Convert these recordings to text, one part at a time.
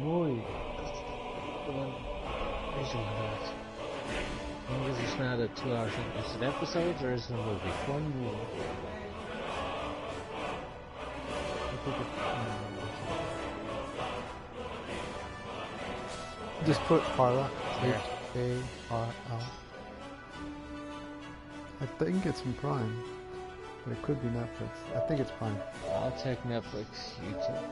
muy visualized. As long as it's not a 2-hour thing. Is it episodes or is it a movie? One movie. Just put Parla. H-A-R-L. I think it's in Prime. But it could be Netflix. I think it's Prime. I'll check Netflix, YouTube.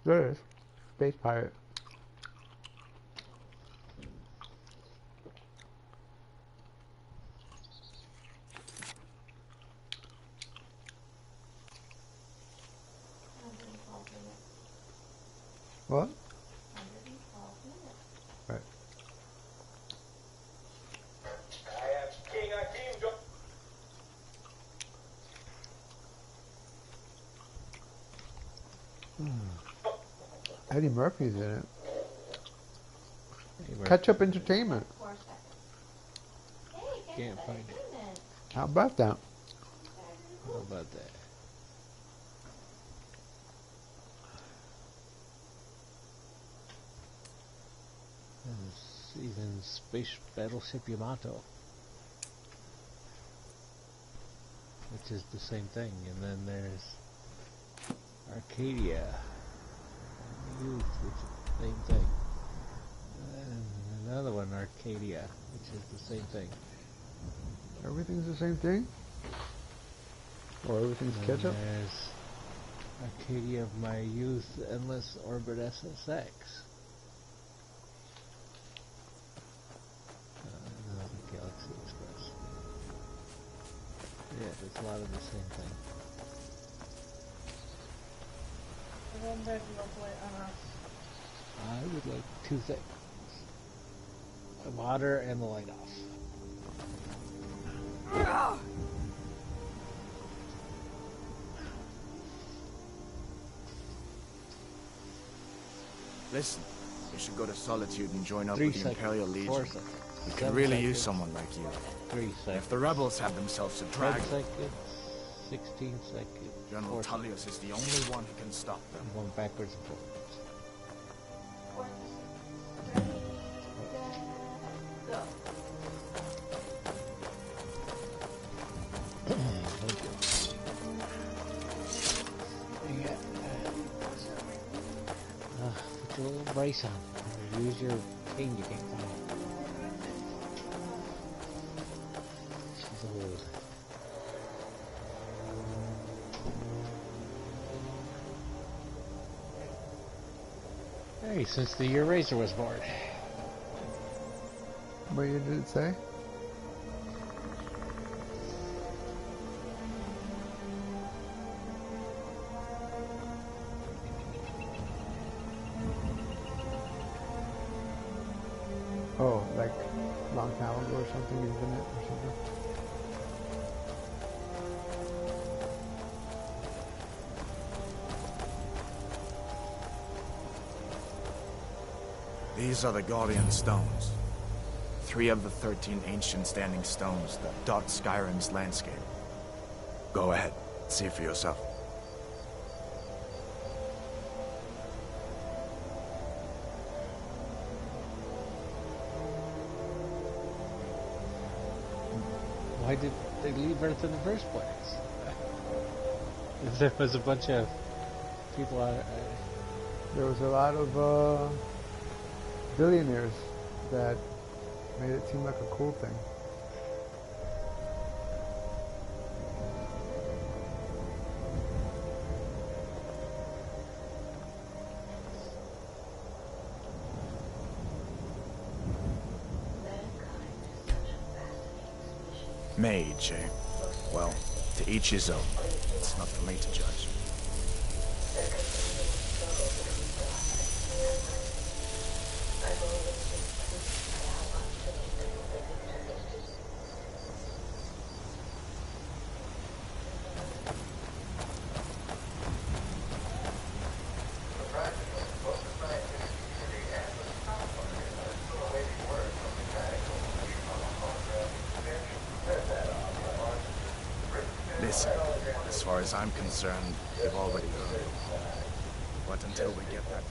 There it is. Space Pirate. What? 112 minutes. Right. I am King Akim. Eddie Murphy's in it. Catch Up Entertainment. 4 seconds. Hey, Can't find it. How about that? How about that? There's even Space Battleship Yamato, which is the same thing. And then there's Arcadia Youth, which is the same thing. And another one, Arcadia, which is the same thing. Everything's the same thing? Or everything's And catch up? there's Arcadia of My Youth, Endless Orbit SSX. Another Galaxy Express. Yeah, there's a lot of the same thing. I would like 2 things. The water and the light off. Listen, we should go to Solitude and join up 3 with the seconds. Imperial 4 Legion. seconds. We could 7 really seconds. use someone like you. 3 seconds. If the rebels have themselves a 10 dragon, seconds. 16 seconds. General 4 Tullius is the only one who can stop them. I'm going backwards and forwards. Put your little brace on. Use your thing you can't find. She's old. Hey, since the year Razor was born. What did it say? Oh, like long time ago or something, isn't it? Or something. These are the Guardian Stones. 3 of the 13 ancient standing stones that dot Skyrim's landscape. Go ahead, see for yourself. Why did they leave Earth in the first place? If there was a bunch of people out There was a lot of billionaires that made it seem like a cool thing. Mage, eh? Well, to each his own. It's not for me to judge. far as I'm concerned, we've already heard. But until we get that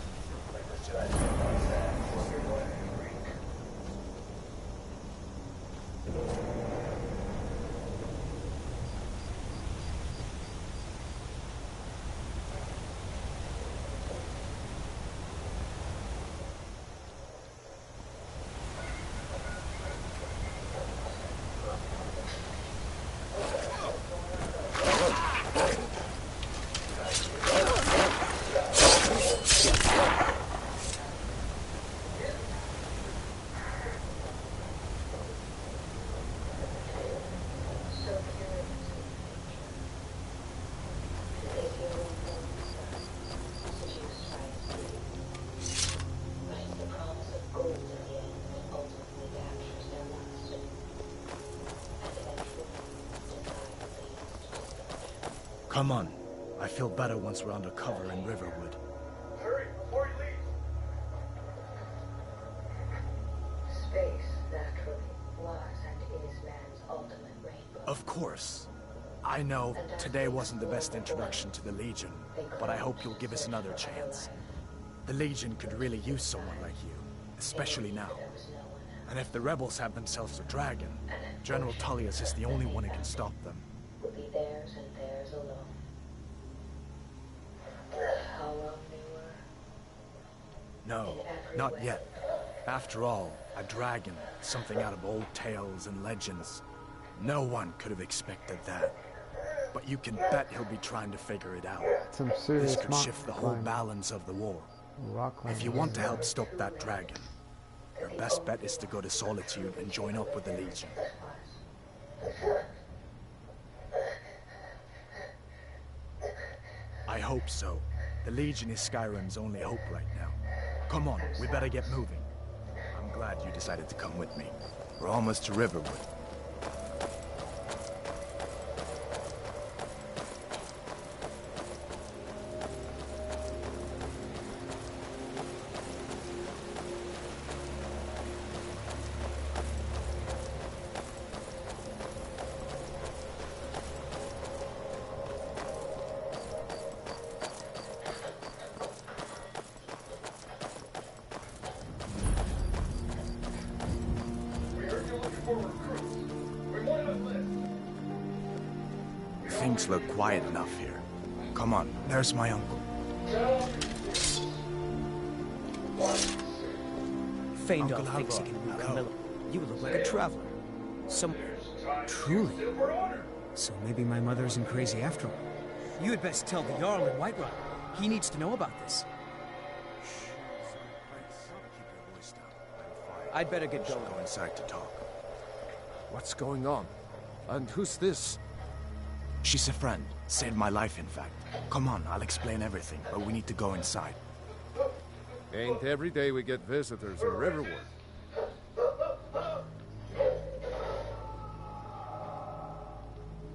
Come on. I feel better once we're under cover in Riverwood. Hurry, before he leaves. Space, naturally, was and is man's ultimate rainbow. Of course. I know today wasn't the best introduction to the Legion, but I hope you'll give us another chance. The Legion could really use someone like you, especially now. And if the rebels have themselves a dragon, General Tullius is the only one who can stop them. Will be theirs and theirs alone. How long they were? No, not yet. After all, a dragon, something out of old tales and legends. No one could have expected that. But you can bet he'll be trying to figure it out. Some serious This could shift the whole climb. balance of the war. Rock If you want to help stop that dragon, your best bet is to go to Solitude and join up with the Legion. I hope so. The Legion is Skyrim's only hope right now. Come on, we better get moving. I'm glad you decided to come with me. We're almost to Riverwood. Things look quiet enough here. Come on, there's my uncle. Feindal Uncle thinks he Alva, can woo hello. Camilla. You look like a traveler. Truly. So maybe my mother isn't crazy after all. You had best tell the Jarl in Whiterun. He needs to know about this. I'd better get going. Go inside to talk. What's going on? And who's this? She's a friend. Saved my life, in fact. Come on, I'll explain everything, but we need to go inside. Ain't every day we get visitors in Riverwood.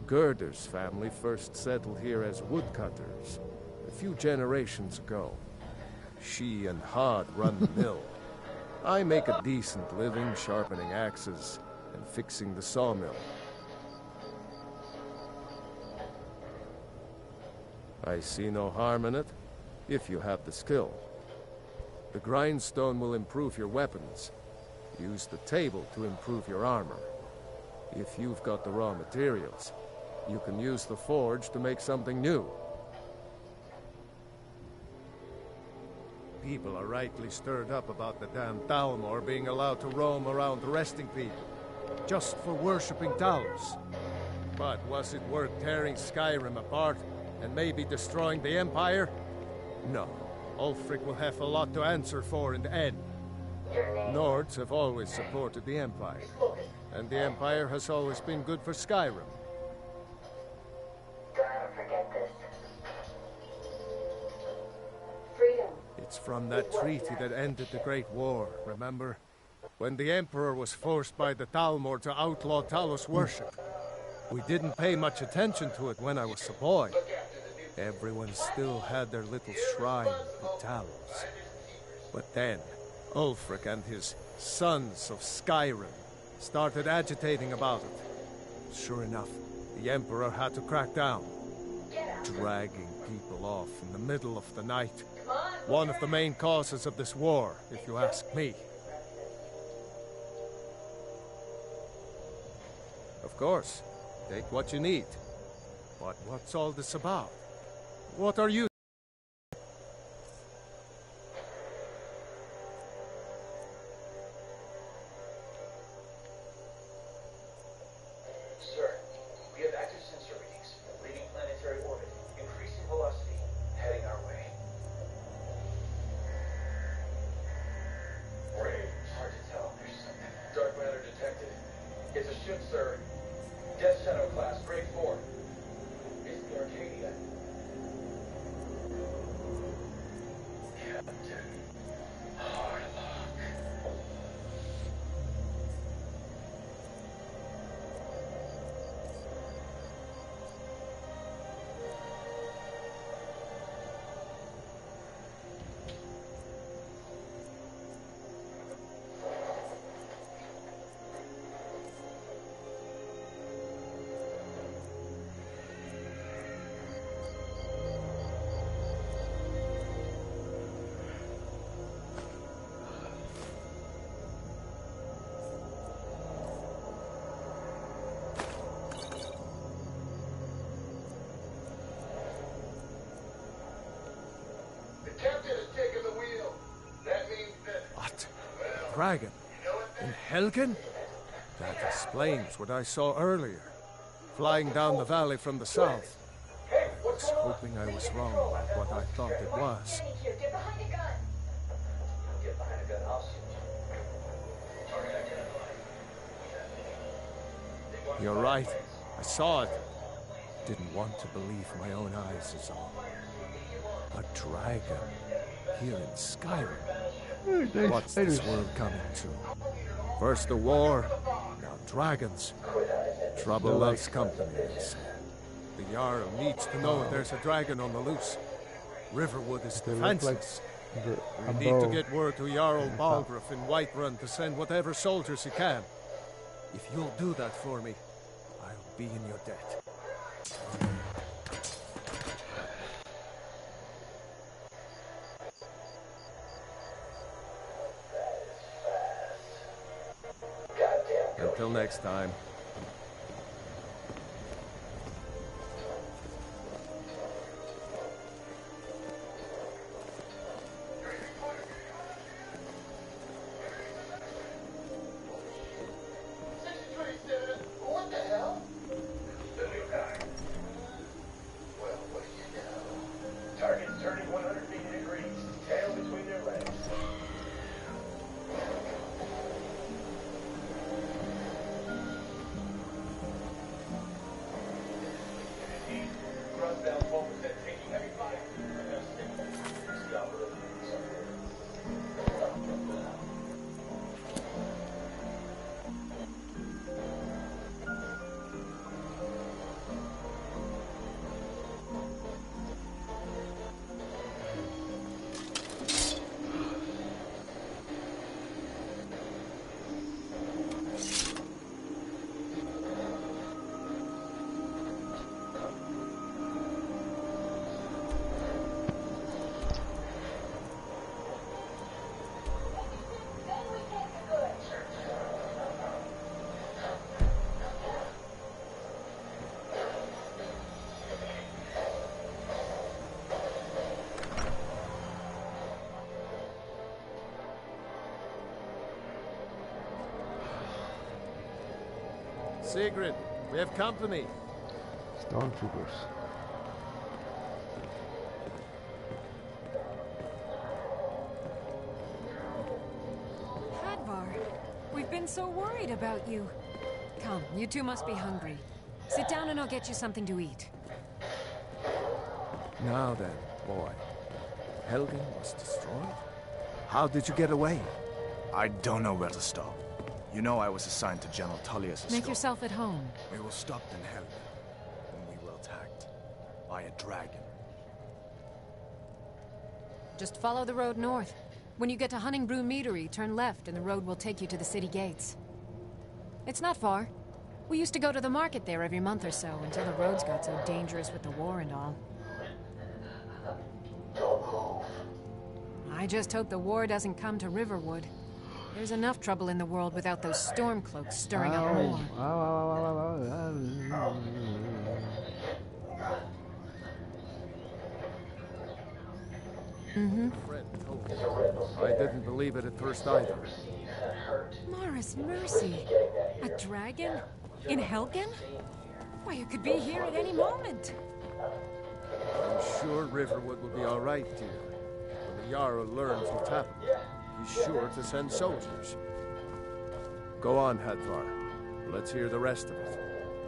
Gerder's family first settled here as woodcutters a few generations ago. She and Hod run the mill. I make a decent living sharpening axes and fixing the sawmill. I see no harm in it, if you have the skill. The grindstone will improve your weapons. Use the table to improve your armor. If you've got the raw materials, you can use the forge to make something new. People are rightly stirred up about the damn Thalmor being allowed to roam around arresting people, just for worshipping Talos. But was it worth tearing Skyrim apart and maybe destroying the Empire? No. Ulfric will have a lot to answer for in the end. Nords have always supported the Empire, and the Empire has always been good for Skyrim. Don't ever forget this. Freedom. It's from that treaty that ended the Great War, remember? When the Emperor was forced by the Thalmor to outlaw Talos worship. We didn't pay much attention to it when I was a boy. Everyone still had their little shrine to Talos. But then, Ulfric and his sons of Skyrim started agitating about it. Sure enough, the Emperor had to crack down. dragging people off in the middle of the night. One of the main causes of this war, if you ask me. Of course, take what you need. But what's all this about? What are you? Sir, we have active sensor readings. Leaving planetary orbit. Increasing velocity. Heading our way. Range. Hard to tell. There's something. Dark matter detected. It's a ship, sir. Death Shadow class, grade 4. It's the Arcadia. Captain. Hard luck. The captain has taken the wheel. That means that... What? Dragon? In Helgen? That explains what I saw earlier. Flying down the valley from the south. Hey, I what's was going on? hoping I was wrong about what I thought it was. Get behind a gun. Get behind a gun, I'll shoot you. Target identified. You're right. I saw it. Didn't want to believe my own eyes is all. A dragon here in Skyrim. What's this world coming to? First the war, now dragons. Trouble loves company, they say. The Jarl needs to know if there's a dragon on the loose. Riverwood is They look like defenseless. a We need to bow. get word to Jarl Balgruuf in Whiterun to send whatever soldiers he can. If you'll do that for me, I'll be in your debt. Until next time. What the hell? The new guy. Well, what do you know? Target's turning 180 degrees. Tail between their legs. Thrust down 4%, taking heavy fire. Stop it. Sigrid, we have company. Stormtroopers. Hadvar, we've been so worried about you. Come, you two must be hungry. Sit down and I'll get you something to eat. Now then, boy. Helgen was destroyed? How did you get away? I don't know where to stop. You know I was assigned to General Tullius' Make scope. yourself at home. We were stopped in Helgen, and we were attacked by a dragon. Just follow the road north. When you get to Honningbrew Meadery, turn left and the road will take you to the city gates. It's not far. We used to go to the market there every month or so until the roads got so dangerous with the war and all. I just hope the war doesn't come to Riverwood. There's enough trouble in the world without those Stormcloaks stirring up more. I didn't believe it at first either. Morris Mercy. A dragon? In Helgen? Why, it could be here at any moment. I'm sure Riverwood will be all right, dear. When the Jarl learns what's happened, he's sure to send soldiers. Go on, Hadvar. Let's hear the rest of it.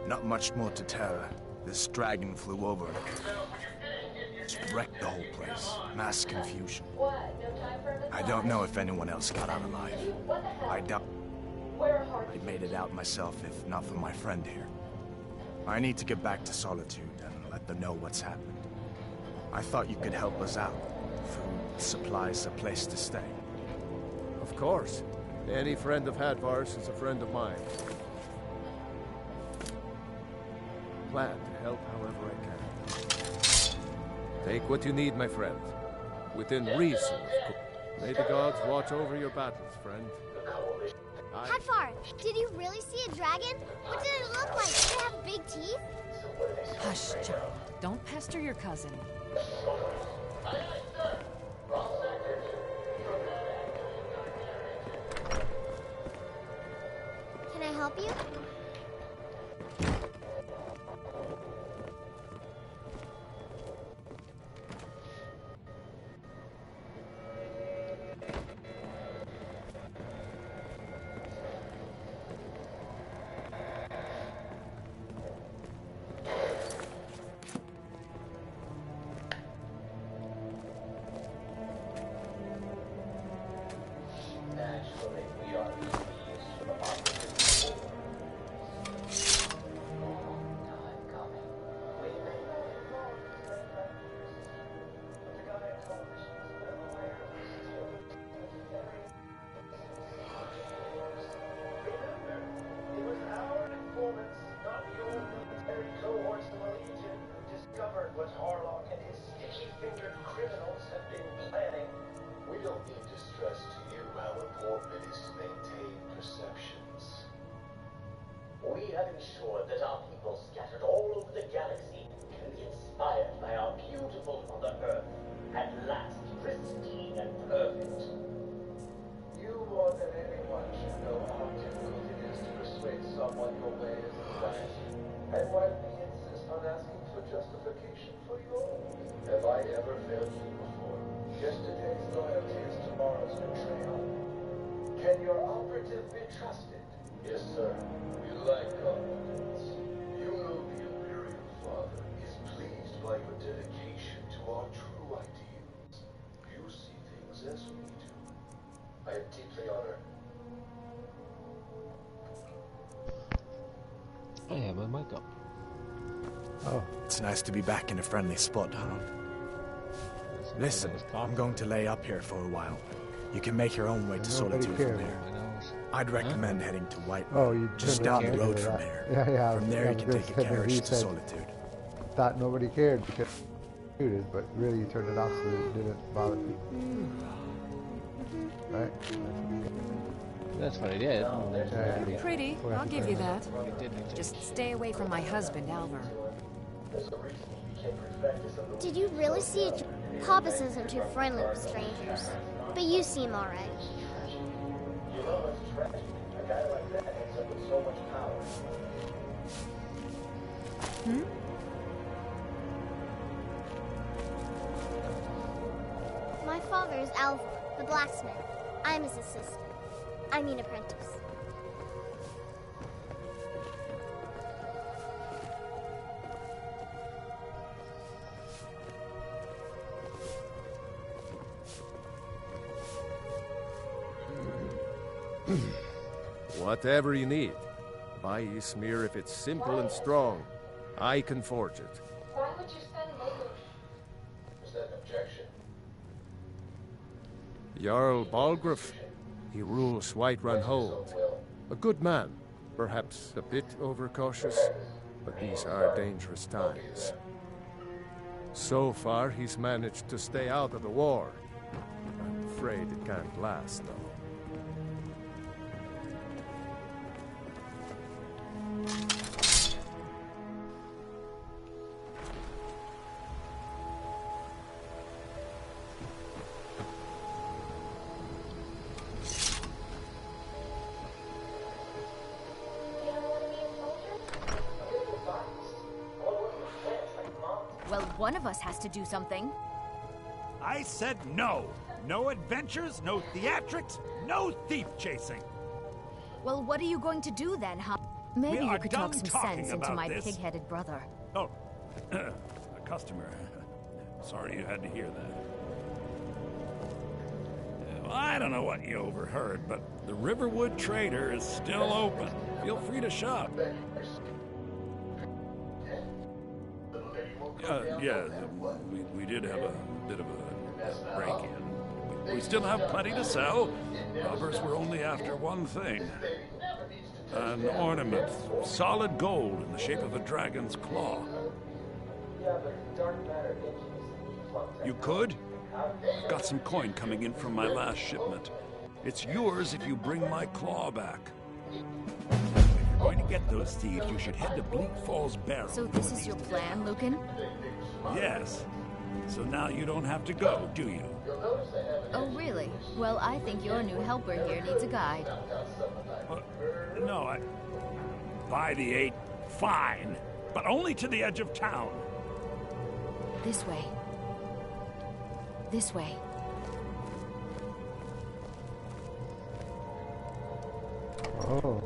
Not much more to tell. This dragon flew over. Just wrecked the whole place. Mass confusion. I don't know if anyone else got out alive. I doubt I made it out myself if not for my friend here. I need to get back to Solitude and let them know what's happened. I thought you could help us out. Food, supplies, a place to stay. Of course. Any friend of Hadvar's is a friend of mine. Plan to help however I can. Take what you need, my friend. Within reason, of course. May the gods watch over your battles, friend. Hadvar, did you really see a dragon? What did it look like? Did it have big teeth? Hush, child. Don't pester your cousin. Can I help you? I have my mic up. Oh. It's nice to be back in a friendly spot, huh? Listen, I'm going to lay up here for a while. You can make your own way to Solitude from there. I'd recommend heading to Whiterun, just down the road from here. Yeah. From there you can take a carriage to Solitude. Thought nobody cared because muted, but really you turned it off so it didn't bother people. Right? That's what I did. Pretty, I'll give you that. Just stay away from my husband, Alvar. Did you really see a Papas isn't too friendly with strangers, but you seem alright. You know, it's tragic. A guy like that ends up with so much power. My father is Alvar, the blacksmith. I'm his assistant. I mean apprentice. Whatever you need. Buy Ysmir if it's simple and strong. I can forge it. Why would you spend money? Is that an objection? Jarl Balgruuf. He rules Whiterun Hold. A good man. Perhaps a bit overcautious, but these are dangerous times. So far, he's managed to stay out of the war. I'm afraid it can't last, though. Well, one of us has to do something. I said no. No adventures, no theatrics, no thief chasing. Well, what are you going to do then, huh? Maybe We you are could done talk some talking sense into about my this. pig-headed brother. Oh, a customer. Sorry you had to hear that. Well, I don't know what you overheard, but the Riverwood Trader is still open. Feel free to shop. Yeah, we did have a bit of a break-in. We still have plenty to sell. Robbers were only after one thing. An ornament, solid gold in the shape of a dragon's claw. You could? I've got some coin coming in from my last shipment. It's yours if you bring my claw back. If you're going to get those thieves, you should head to Bleak Falls Barrow. So this is your plan, Lucan? Yes. So now you don't have to go, do you? Oh, really? Well, I think your new helper here needs a guide. No, by the 8, fine. But only to the edge of town. This way. This way. Oh.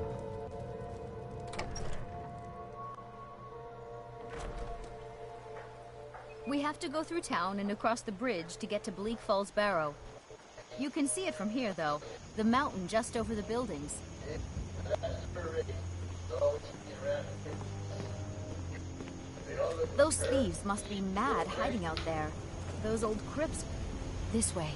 We have to go through town and across the bridge to get to Bleak Falls Barrow. You can see it from here, though. The mountain just over the buildings. Those thieves must be mad hiding out there. Those old crypts. This way.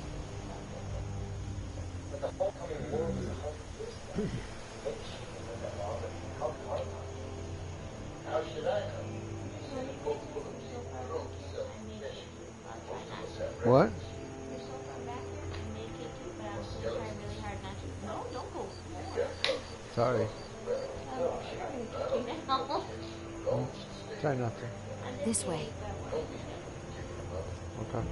What? Sorry. Try not to. This way. Okay.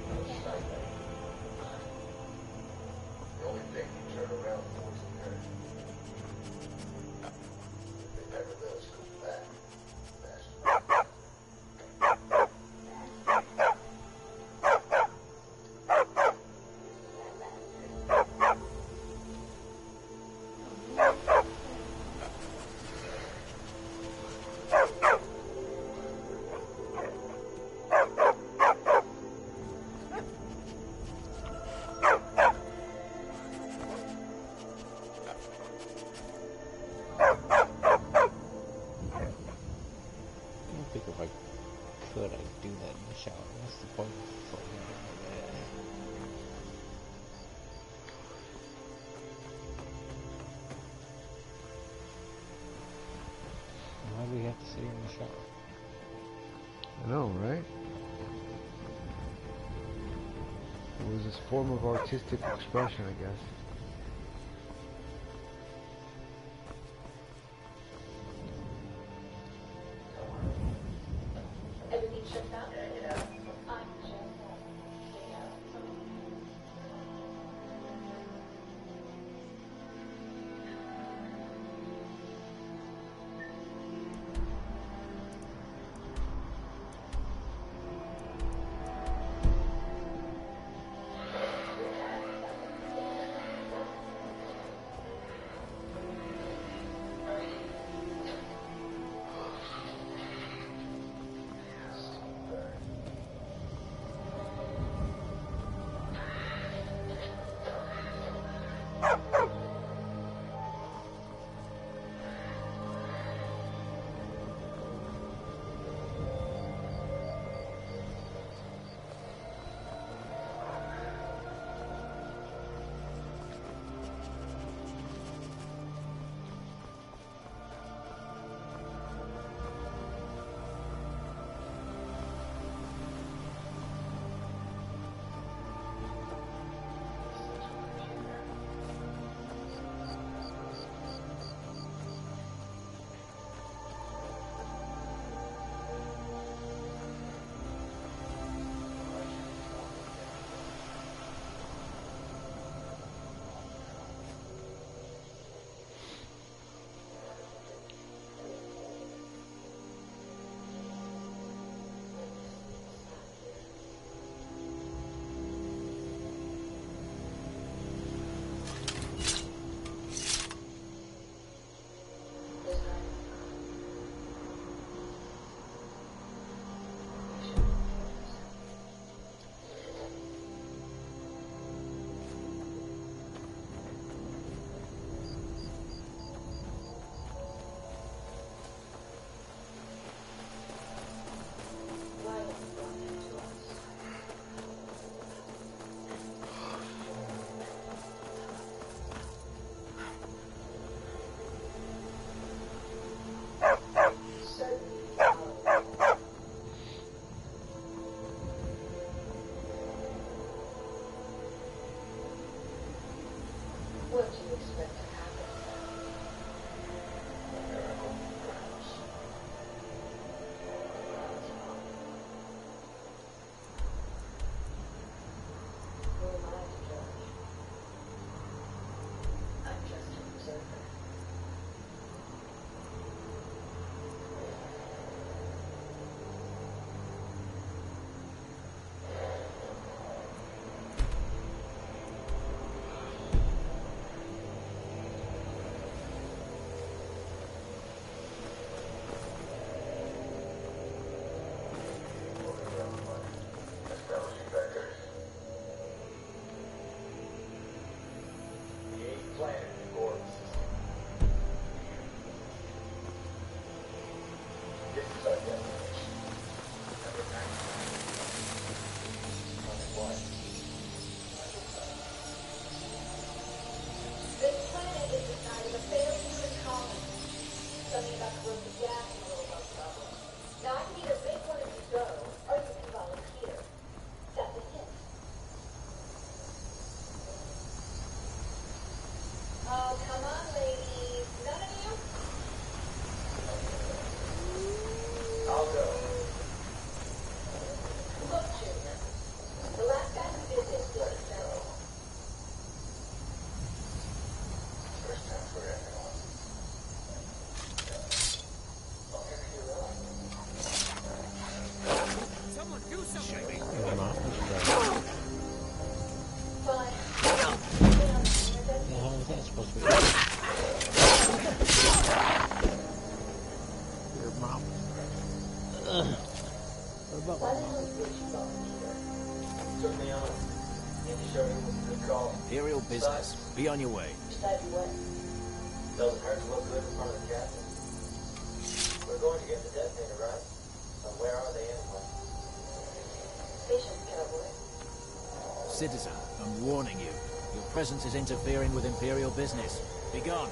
I know, right? It was this form of artistic expression, I guess. What do you expect to happen? A miracle, perhaps. Who am I to judge? I'm just an observer. Imperial business. Be on your way. Doesn't hurt to look good in front of the captain. We're going to get the detonator, right? So where are they anyway? Patience, cowboy. Citizen, I'm warning you. Your presence is interfering with Imperial business. Be gone.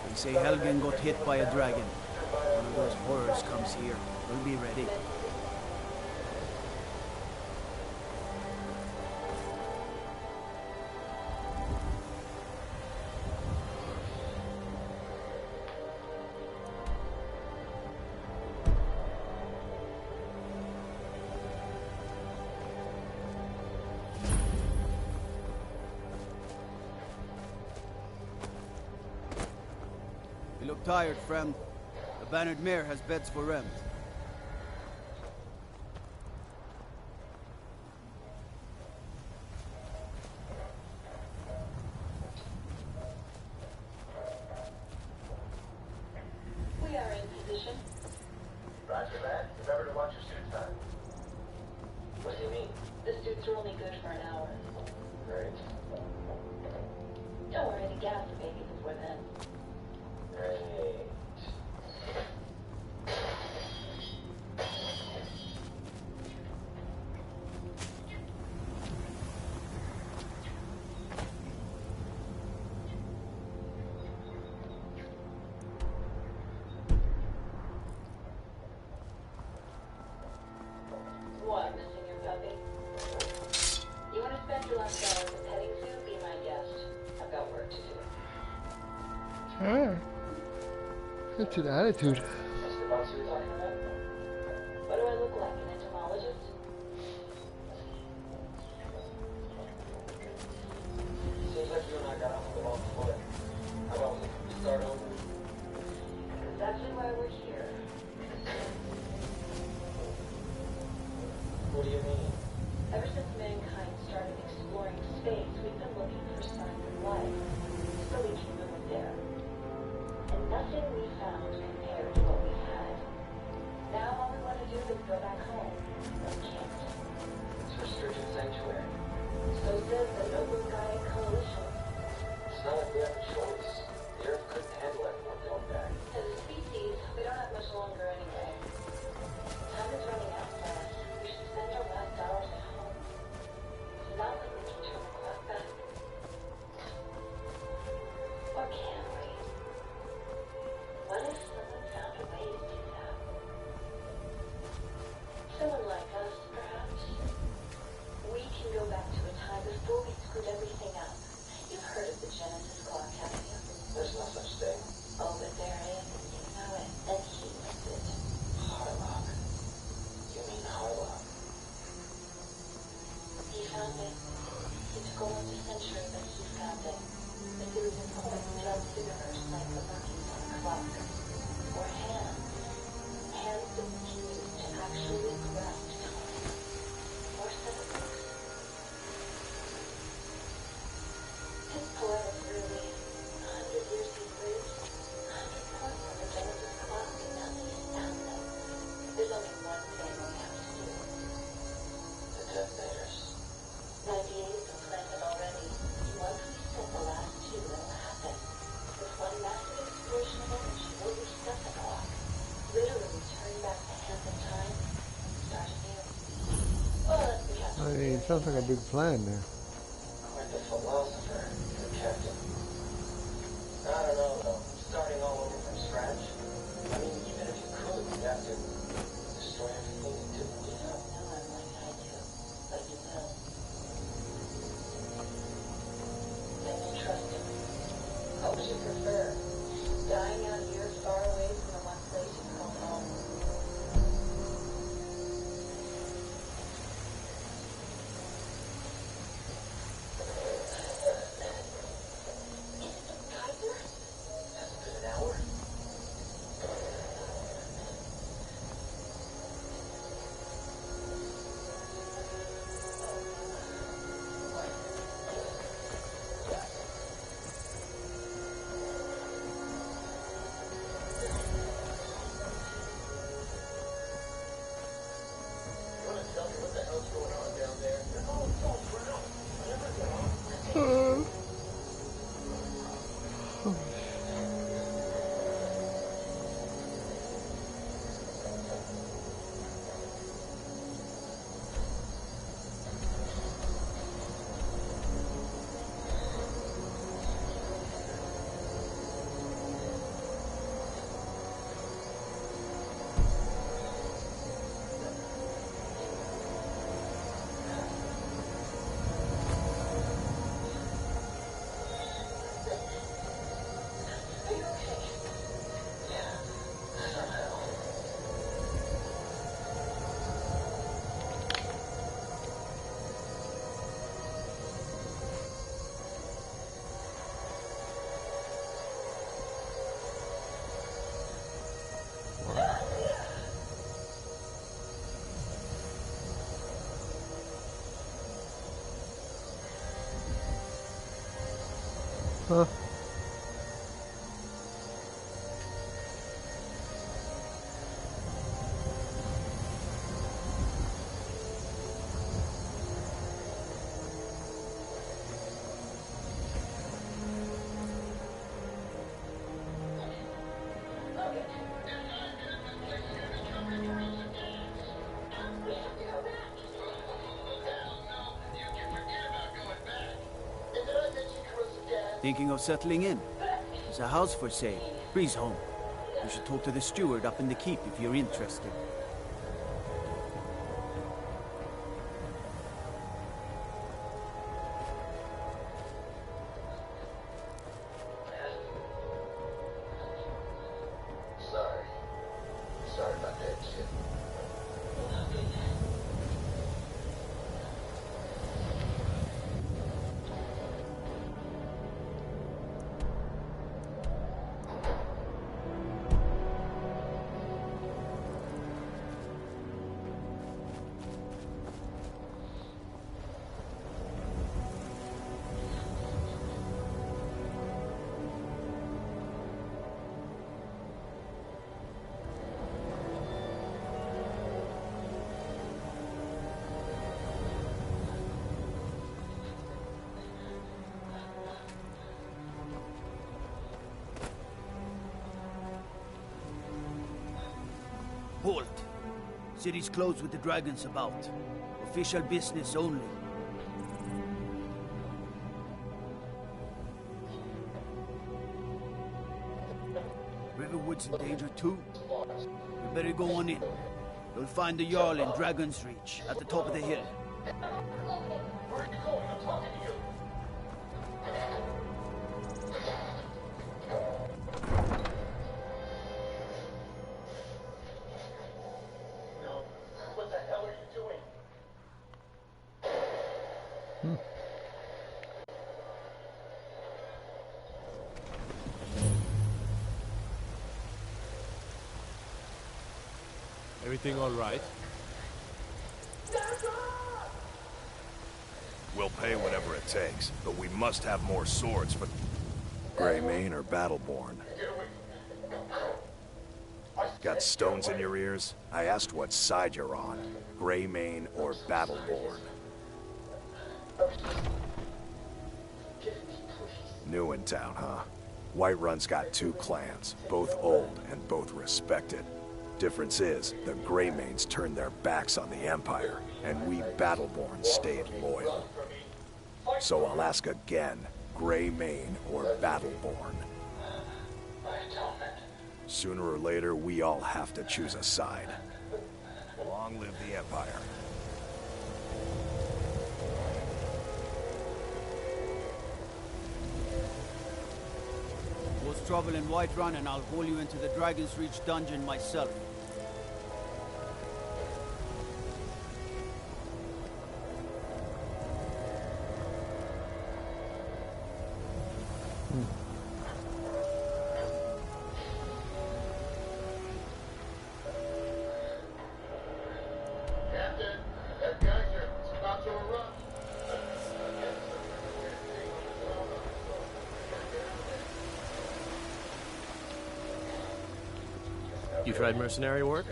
They say Helgen got hit by a dragon. One of those horrors comes here. We'll be ready. You look tired, friend. The bannered mare has beds for rent. We are in position. Roger that. Remember to watch your suit time. What do you mean? The suits are only good for an hour. Great. Don't worry, the gas will make it before then. Great. What, missing your puppy? You want to spend your last hour in the petting zoo? Be my guest. I've got work to do. Alright. That's an attitude. That's the boss you were talking about? What do I look like, an entomologist? Seems like you and I got off on the wrong foot. How about we start over? That's actually why we're here. What do you mean? A Ever since mankind started exploring space, we've been looking for signs of life. So we came over there. And nothing we found compared to what we had. Now all we want to do is go back home. But we can't. It's restricted sanctuary. So says the Noble Gaia Coalition. It's not like we have a choice. The Earth couldn't handle everyone going back. As a species, we don't have much longer anyway. Time is running out for us. We should spend our last hours at home. It's not like we can turn the clock back. Or can we? What if someone found a way to do that? Someone like us, perhaps. We can go back to a time before we screwed everything up. You've heard of the Genesis clock, haven't you? There's no such thing. Oh, but there is, and you know it. And he knows it. Harlock. You mean Harlock? He found it. It took almost a century, but he found it. But it was important throughout the universe, like the markings on a clock. Or hands. Hands that we can use to actually grasp time. Or settlements. His poetic, really. 100 years he's lived. 100 points on the Genesis clock, and now he's found them. There's only one thing we have to do. The detonators. 98 have been planted already. Once we set the last two, it'll happen. With one massive explosion of energy, we'll reset the clock. Literally turn back the hands of time and start anew. But we have to. I mean, it sounds like a big plan there. Quite the philosopher, the captain. I don't know, though. Starting all over from scratch. I mean, even if you could, you'd have to destroy everything you do. You don't know him like I do, but you will. Then you trust him. What would you prefer? Dying out here far away from the one place you call home? Huh? Thinking of settling in? There's a house for sale. Breeze home. You should talk to the steward up in the keep if you're interested. Sorry about that, kid. City's closed with the dragons about. Official business only. Riverwood's in danger too. We better go on in. You'll find the Jarl in Dragon's Reach, at the top of the hill. Where are you going? I'm talking to you. No. What the hell are you doing? Everything all right? We'll pay whatever it takes, but we must have more swords for Greymane or Battleborn. Got stones in your ears? I asked what side you're on. Greymane or Battleborn. New in town, huh? Whiterun's got two clans, both old and both respected. Difference is, the Greymanes turned their backs on the Empire, and we Battleborn stayed loyal. So I'll ask again, Greymane or Battleborn? Sooner or later, we all have to choose a side. Long live the Empire. Cause trouble in Whiterun and I'll haul you into the Dragon's Reach dungeon myself. Captain, that geyser is about to erupt. You tried mercenary work?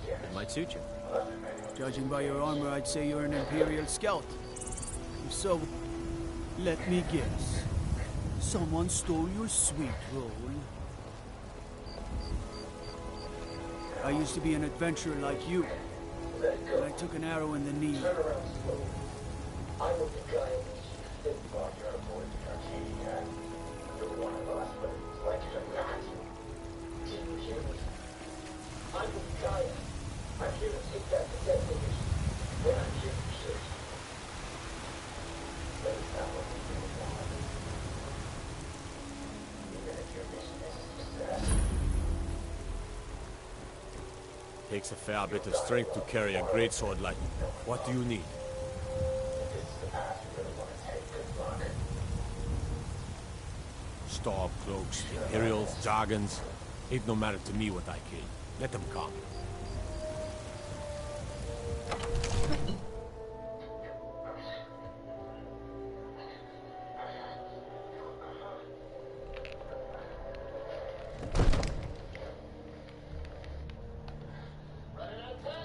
It might suit you. Judging by your armor, I'd say you're an Imperial scout. If so, let me guess. Someone stole your sweet roll. I used to be an adventurer like you, but I took an arrow in the knee. I was the guy who think about your avoid Arcadia. You're one of us, but it's like you're not. Did you hear me? I'm with Gaia. I'm here to take back the destination. But I'm here to kill you. But it's not what we do about it. Even if your mission is a success. Takes a fair bit of strength to carry a greatsword like... What do you need? If it's the path you really want to take, good luck. Storm cloaks, Imperials, Jargons. Ain't no matter to me what I kill. Let them come.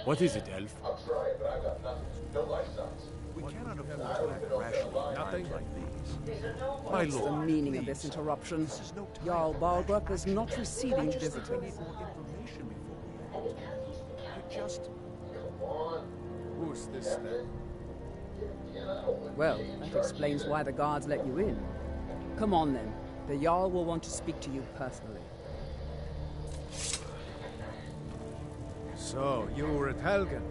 What is it, Elf? I'm sorry, but I've got nothing. No life signs. We cannot afford to act rashly in times like these. My What's the lord, meaning of this interruption? Jarl Balgruck is not receiving visitors. We need more information before we act. Just... Come on. Who's this then? Well, that explains why the guards let you in. Come on then. The Jarl will want to speak to you personally. So, you were at Helgen.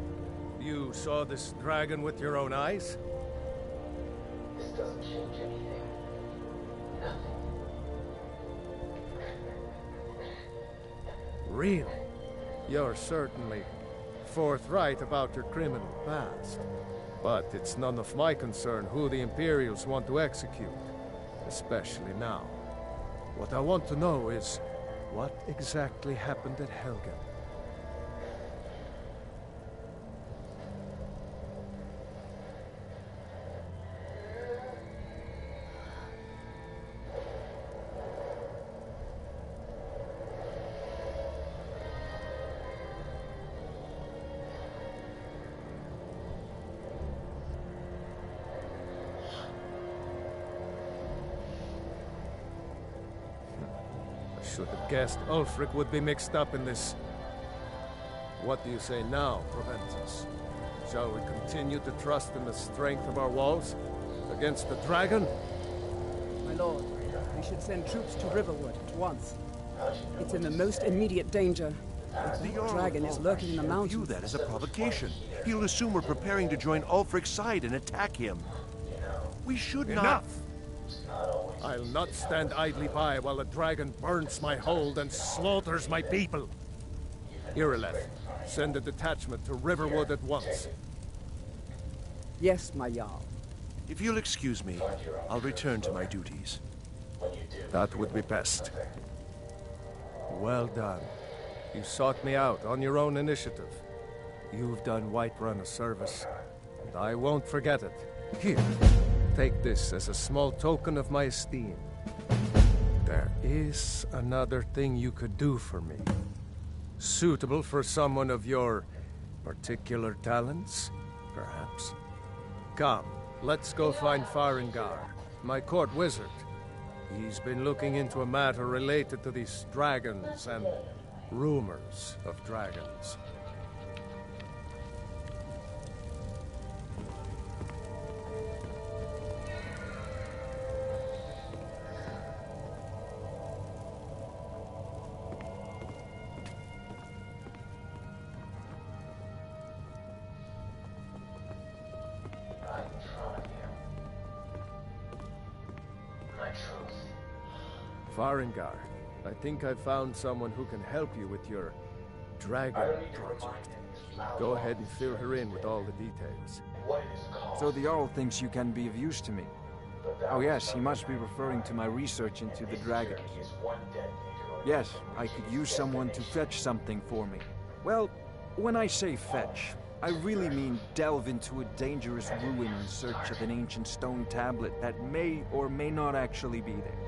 You saw this dragon with your own eyes? This doesn't change anything. Nothing. Really? You're certainly forthright about your criminal past. But it's none of my concern who the Imperials want to execute. Especially now. What I want to know is, what exactly happened at Helgen? Should have guessed Ulfric would be mixed up in this. What do you say now, Proventus? Shall we continue to trust in the strength of our walls against the dragon? My lord, we should send troops to Riverwood at once. It's in the most immediate danger. The dragon is lurking in the mountains. View that as a provocation. He'll assume we're preparing to join Ulfric's side and attack him. We should not... Enough! I'll not stand idly by while the dragon burns my hold and slaughters my people. Irileth, send a detachment to Riverwood at once. Yes, my Jarl. If you'll excuse me, I'll return to my duties. That would be best. Well done. You sought me out on your own initiative. You've done Whiterun a service, and I won't forget it. Here, take this as a small token of my esteem. There is another thing you could do for me. Suitable for someone of your particular talents, perhaps. Come, let's go find Farengar, my court wizard. He's been looking into a matter related to these dragons and rumors of dragons. Farengar, I think I've found someone who can help you with your dragon project. Go ahead and fill her in with all the details. So the Jarl thinks you can be of use to me. Oh yes, he must be referring to my research into the dragons. Yes, I could use someone to fetch something for me. Well, when I say fetch, I really mean delve into a dangerous ruin in search of an ancient stone tablet that may or may not actually be there.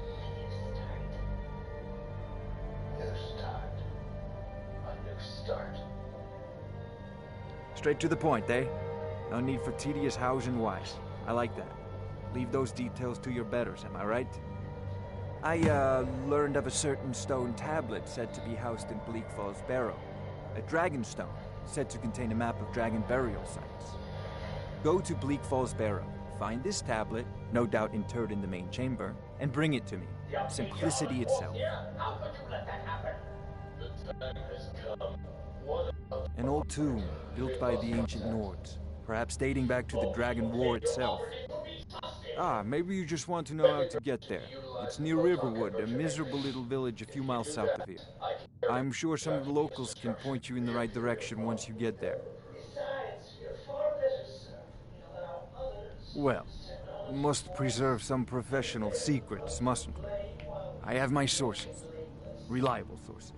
Straight to the point, eh? No need for tedious hows and whys. I like that. Leave those details to your betters, am I right? I, learned of a certain stone tablet said to be housed in Bleak Falls Barrow. A dragon stone, said to contain a map of dragon burial sites. Go to Bleak Falls Barrow, find this tablet, no doubt interred in the main chamber, and bring it to me. Simplicity itself. How could you let that happen? The time has come. An old tomb, built by the ancient Nords, perhaps dating back to the Dragon War itself. Ah, maybe you just want to know how to get there. It's near Riverwood, a miserable little village a few miles south of here. I'm sure some of the locals can point you in the right direction once you get there. Well, we must preserve some professional secrets, mustn't we? I have my sources. Reliable sources.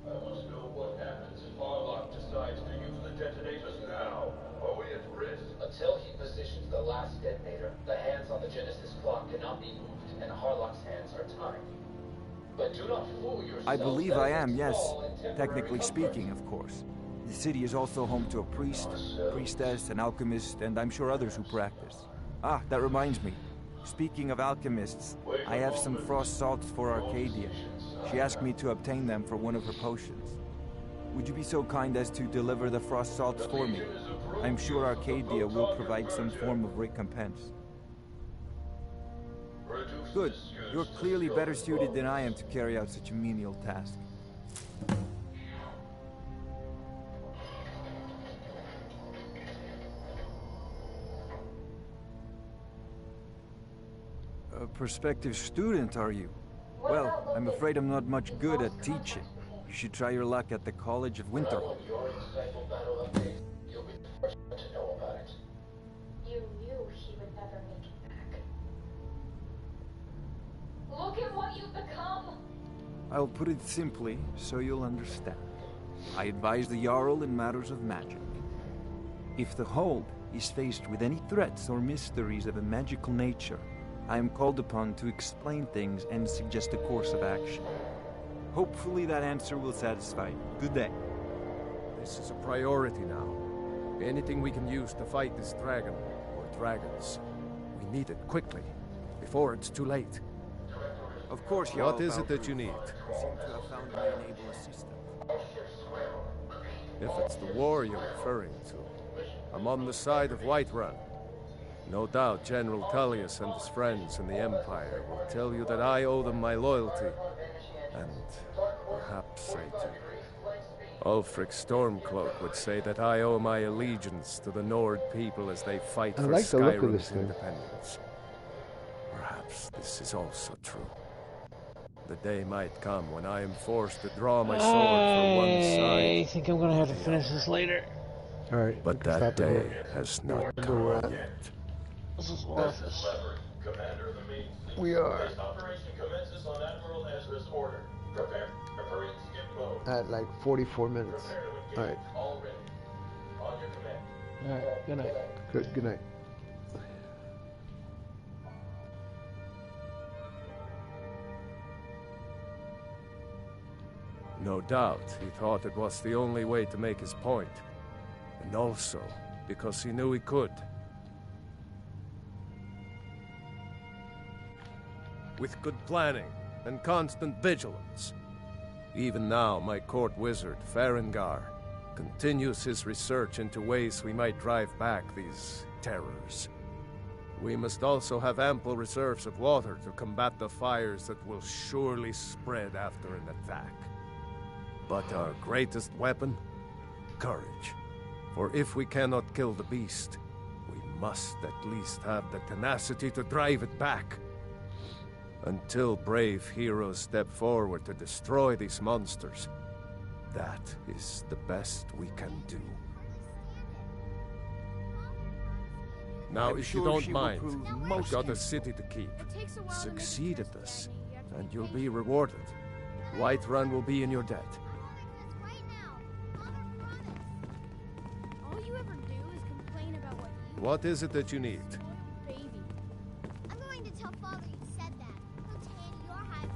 I want to know what happens if Harlock decides to use the detonators now. Are we at risk? Until he positions the last detonator, the hands on the Genesis clock cannot be moved, and Harlock's hands are timed. But do not fool yourself. I believe I am, yes. Technically speaking, of course. The city is also home to a priest, priestess, an alchemist, and I'm sure others who practice. Ah, that reminds me. Speaking of alchemists, I have some frost salts for Arcadia. She asked me to obtain them for one of her potions. Would you be so kind as to deliver the frost salts for me? I'm sure Arcadia will provide some form of recompense. Good. You're clearly better suited than I am to carry out such a menial task. A prospective student, are you? Well, I'm afraid I'm not much good at teaching. You should try your luck at the College of Winterhold. You'll be the first to know about it. You knew he would never make it back. Look at what you've become! I'll put it simply so you'll understand. I advise the Jarl in matters of magic. If the Hold is faced with any threats or mysteries of a magical nature, I am called upon to explain things and suggest a course of action. Hopefully that answer will satisfy you. Good day. This is a priority now. Anything we can use to fight this dragon, or dragons. We need it quickly, before it's too late. Of course, Jarl. What is it that you need? You seem to have found my enable assistant. If it's the war you're referring to, I'm on the side of Whiterun. No doubt General Tullius and his friends in the Empire will tell you that I owe them my loyalty, and perhaps I do. Ulfric Stormcloak would say that I owe my allegiance to the Nord people as they fight for Skyrim's independence. Perhaps this is also true. The day might come when I am forced to draw my sword from one side. I think I'm gonna have to finish this later. Alright. But that day has not come yet. This is office. We are at like 44 minutes. Alright. Alright, good night. Good night. No doubt he thought it was the only way to make his point. And also because he knew he could. With good planning and constant vigilance. Even now, my court wizard, Farengar, continues his research into ways we might drive back these terrors. We must also have ample reserves of water to combat the fires that will surely spread after an attack. But our greatest weapon? Courage. For if we cannot kill the beast, we must at least have the tenacity to drive it back. Until brave heroes step forward to destroy these monsters, that is the best we can do. Now, if you don't mind, I've got a city to keep. Succeed at this, and you'll be rewarded. Whiterun will be in your debt. All you ever do is complain about what you What is it that you need? baby. I'm going to tell Father you said that. He'll tan your hide